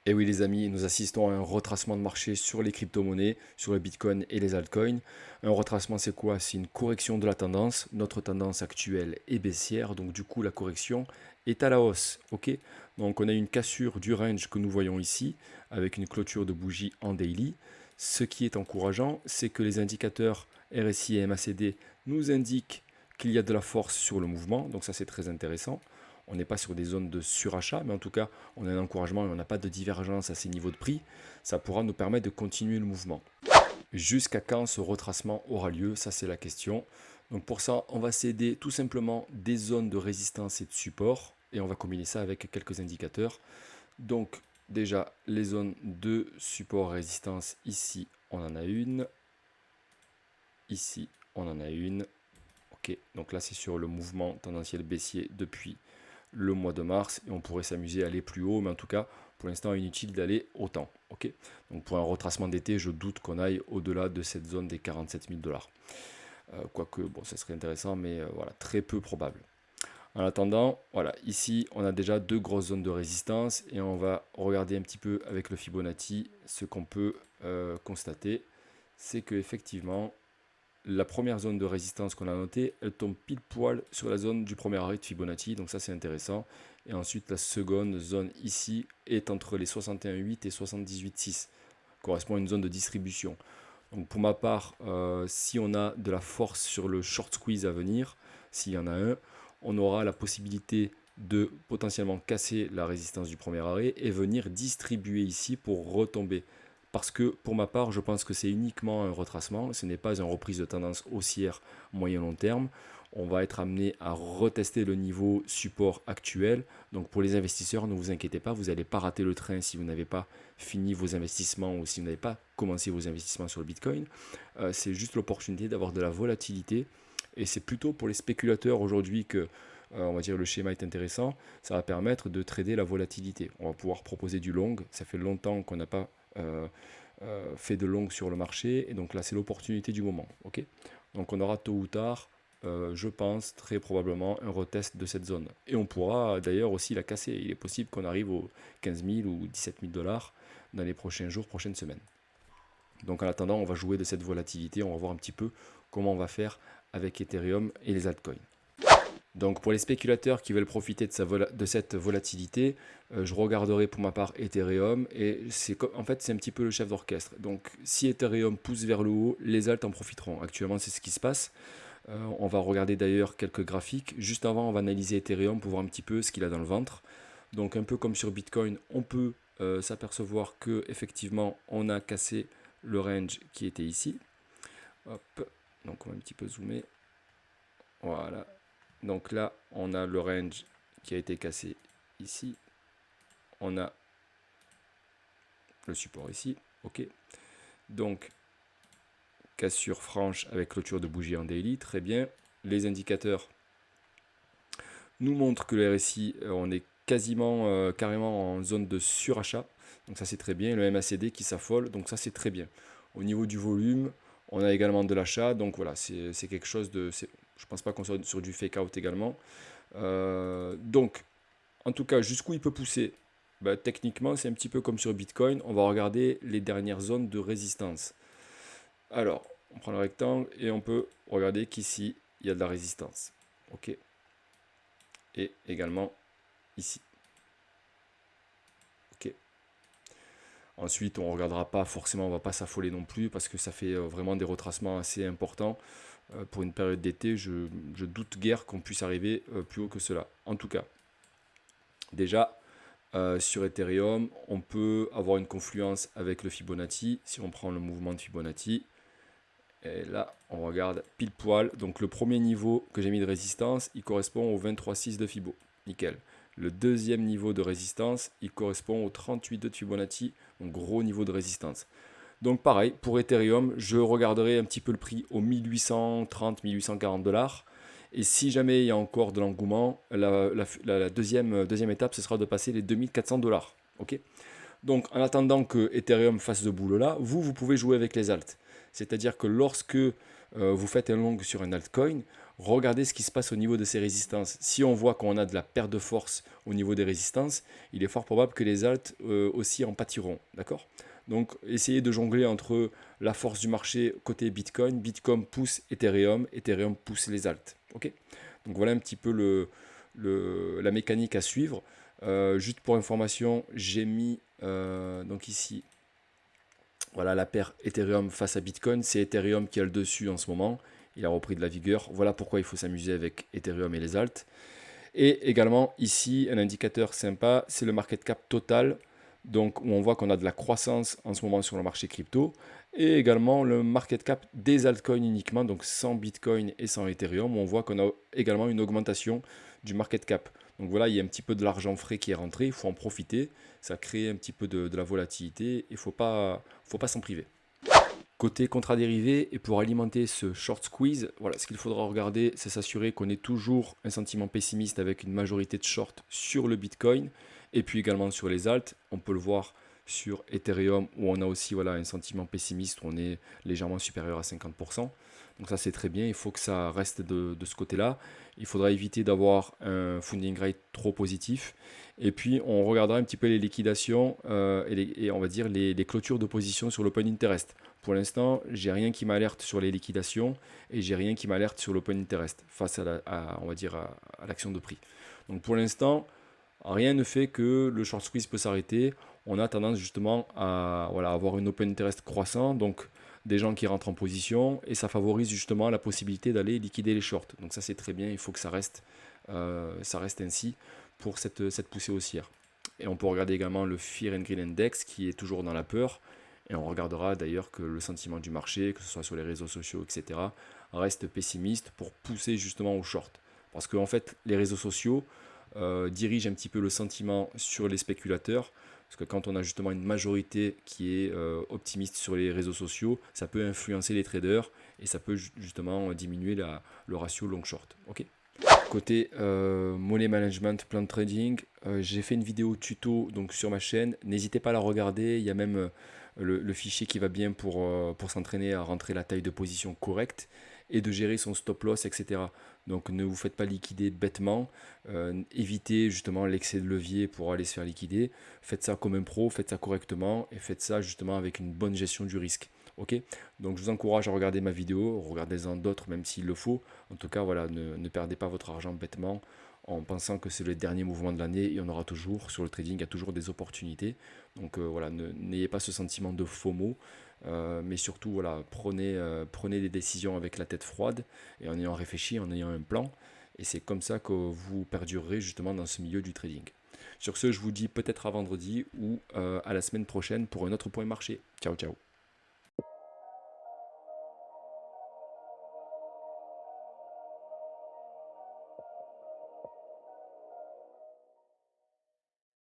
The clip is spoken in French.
Et oui les amis, nous assistons à un retracement de marché sur les crypto-monnaies, sur le Bitcoin et les altcoins. Un retracement c'est quoi? C'est une correction de la tendance. Notre tendance actuelle est baissière, donc du coup la correction est à la hausse. Ok, donc on a une cassure du range que nous voyons ici, avec une clôture de bougie en daily. Ce qui est encourageant, c'est que les indicateurs RSI et MACD nous indiquent qu'il y a de la force sur le mouvement, donc ça c'est très intéressant. On n'est pas sur des zones de surachat, mais en tout cas, on a un encouragement et on n'a pas de divergence à ces niveaux de prix. Ça pourra nous permettre de continuer le mouvement. Jusqu'à quand ce retracement aura lieu? Ça, c'est la question. Donc pour ça, on va céder tout simplement des zones de résistance et de support. Et on va combiner ça avec quelques indicateurs. Donc déjà, les zones de support résistance, ici, on en a une. Ici, on en a une. Ok, donc là, c'est sur le mouvement tendanciel baissier depuis le mois de mars et on pourrait s'amuser à aller plus haut, mais en tout cas, pour l'instant, inutile d'aller autant. Ok, donc pour un retracement d'été, je doute qu'on aille au-delà de cette zone des 47 000 $. Quoique, bon, ça serait intéressant, mais voilà, très peu probable. En attendant, voilà, ici, on a déjà deux grosses zones de résistance et on va regarder un petit peu avec le Fibonacci ce qu'on peut constater, c'est que effectivement, la première zone de résistance qu'on a notée, elle tombe pile poil sur la zone du premier arrêt de Fibonacci, donc ça c'est intéressant. Et ensuite la seconde zone ici est entre les 61,8 et 78,6, correspond à une zone de distribution. Donc pour ma part, si on a de la force sur le short squeeze à venir, s'il y en a un, on aura la possibilité de potentiellement casser la résistance du premier arrêt et venir distribuer ici pour retomber. Parce que pour ma part, je pense que c'est uniquement un retracement, ce n'est pas une reprise de tendance haussière moyen-long terme. On va être amené à retester le niveau support actuel. Donc pour les investisseurs, ne vous inquiétez pas, vous n'allez pas rater le train si vous n'avez pas fini vos investissements ou si vous n'avez pas commencé vos investissements sur le Bitcoin. C'est juste l'opportunité d'avoir de la volatilité. Et c'est plutôt pour les spéculateurs aujourd'hui que on va dire le schéma est intéressant. Ça va permettre de trader la volatilité. On va pouvoir proposer du long. Ça fait longtemps qu'on n'a pas fait de long sur le marché. Et donc là, c'est l'opportunité du moment. Ok, donc on aura tôt ou tard, je pense, très probablement un retest de cette zone. Et on pourra d'ailleurs aussi la casser. Il est possible qu'on arrive aux 15 000 ou 17 000 $ dans les prochains jours, prochaines semaines. Donc en attendant, on va jouer de cette volatilité. On va voir un petit peu comment on va faire avec Ethereum et les altcoins. Donc pour les spéculateurs qui veulent profiter de cette volatilité, je regarderai pour ma part Ethereum et en fait c'est un petit peu le chef d'orchestre. Donc si Ethereum pousse vers le haut, les alts en profiteront. Actuellement c'est ce qui se passe. On va regarder d'ailleurs quelques graphiques. Juste avant on va analyser Ethereum pour voir un petit peu ce qu'il a dans le ventre. Donc un peu comme sur Bitcoin, on peut s'apercevoir que effectivement on a cassé le range qui était ici. Hop, donc on va un petit peu zoomer. Voilà. Donc là, on a le range qui a été cassé ici. On a le support ici. Ok. Donc, cassure franche avec clôture de bougie en daily. Très bien. Les indicateurs nous montrent que le RSI, on est quasiment, carrément en zone de surachat. Donc ça, c'est très bien. Le MACD qui s'affole. Donc ça, c'est très bien. Au niveau du volume, on a également de l'achat. Donc voilà, c'est quelque chose de... Je pense pas qu'on soit sur du fake out également. Donc, en tout cas, jusqu'où il peut pousser? Bah, techniquement, c'est un petit peu comme sur Bitcoin. On va regarder les dernières zones de résistance. Alors, on prend le rectangle et on peut regarder qu'ici, il y a de la résistance. OK. Et également ici. OK. Ensuite, on ne regardera pas forcément, on ne va pas s'affoler non plus parce que ça fait vraiment des retracements assez importants. Pour une période d'été, je doute guère qu'on puisse arriver plus haut que cela. En tout cas, déjà, sur Ethereum, on peut avoir une confluence avec le Fibonacci. Si on prend le mouvement de Fibonacci, et là, on regarde pile poil. Donc le premier niveau que j'ai mis de résistance, il correspond au 23,6 de Fibo. Nickel. Le deuxième niveau de résistance, il correspond au 38,2 de Fibonacci. Donc gros niveau de résistance. Donc pareil, pour Ethereum, je regarderai un petit peu le prix aux 1830-1840 $. Et si jamais il y a encore de l'engouement, la deuxième étape, ce sera de passer les 2400 $. Ok. Donc en attendant que Ethereum fasse ce boulot-là, vous pouvez jouer avec les alts. C'est-à-dire que lorsque vous faites un long sur un altcoin, regardez ce qui se passe au niveau de ces résistances. Si on voit qu'on a de la perte de force au niveau des résistances, il est fort probable que les alts aussi en pâtiront. D'accord? Donc essayez de jongler entre la force du marché côté Bitcoin. Bitcoin pousse Ethereum, Ethereum pousse les alts. Ok? Donc voilà un petit peu la mécanique à suivre. Juste pour information, j'ai mis donc ici voilà la paire Ethereum face à Bitcoin. C'est Ethereum qui a le dessus en ce moment. Il a repris de la vigueur. Voilà pourquoi il faut s'amuser avec Ethereum et les alts. Et également ici, un indicateur sympa, c'est le market cap total. Donc où on voit qu'on a de la croissance en ce moment sur le marché crypto. Et également le market cap des altcoins uniquement, donc sans Bitcoin et sans Ethereum, où on voit qu'on a également une augmentation du market cap. Donc voilà, il y a un petit peu de l'argent frais qui est rentré, il faut en profiter. Ça crée un petit peu de la volatilité, il ne faut pas s'en priver. Côté contrat-dérivé, et pour alimenter ce short squeeze, voilà, ce qu'il faudra regarder, c'est s'assurer qu'on ait toujours un sentiment pessimiste avec une majorité de short sur le Bitcoin, et puis également sur les alts. On peut le voir sur Ethereum, où on a aussi voilà, un sentiment pessimiste, où on est légèrement supérieur à 50%. Donc ça c'est très bien, il faut que ça reste de ce côté-là. Il faudra éviter d'avoir un funding rate trop positif. Et puis on regardera un petit peu les liquidations et on va dire les clôtures de position sur l'open interest. Pour l'instant, j'ai rien qui m'alerte sur les liquidations et j'ai rien qui m'alerte sur l'open interest face on va dire à l'action de prix. Donc pour l'instant, rien ne fait que le short squeeze peut s'arrêter. On a tendance justement à voilà, avoir une open interest croissant, donc des gens qui rentrent en position et ça favorise justement la possibilité d'aller liquider les shorts. Donc ça c'est très bien, il faut que ça reste ainsi pour cette poussée haussière. Et on peut regarder également le Fear and Greed Index qui est toujours dans la peur. Et on regardera d'ailleurs que le sentiment du marché, que ce soit sur les réseaux sociaux, etc., reste pessimiste pour pousser justement au short. Parce qu'en fait, les réseaux sociaux dirigent un petit peu le sentiment sur les spéculateurs. Parce que quand on a justement une majorité qui est optimiste sur les réseaux sociaux, ça peut influencer les traders et ça peut justement diminuer le ratio long-short. Ok. Côté money management, plan de trading, j'ai fait une vidéo tuto donc, sur ma chaîne. N'hésitez pas à la regarder. Il y a même le fichier qui va bien pour s'entraîner à rentrer la taille de position correcte et de gérer son stop loss, etc. Donc ne vous faites pas liquider bêtement. Évitez justement l'excès de levier pour aller se faire liquider. Faites ça comme un pro, faites ça correctement et faites ça justement avec une bonne gestion du risque. Ok, donc je vous encourage à regarder ma vidéo, regardez-en d'autres même s'il le faut. En tout cas, voilà, ne perdez pas votre argent bêtement en pensant que c'est le dernier mouvement de l'année. Il y en aura toujours sur le trading, il y a toujours des opportunités. Donc voilà, n'ayez pas ce sentiment de FOMO, mais surtout voilà, prenez des décisions avec la tête froide et en ayant réfléchi, en ayant un plan. Et c'est comme ça que vous perdurerez justement dans ce milieu du trading. Sur ce, je vous dis peut-être à vendredi ou à la semaine prochaine pour un autre point marché. Ciao, ciao.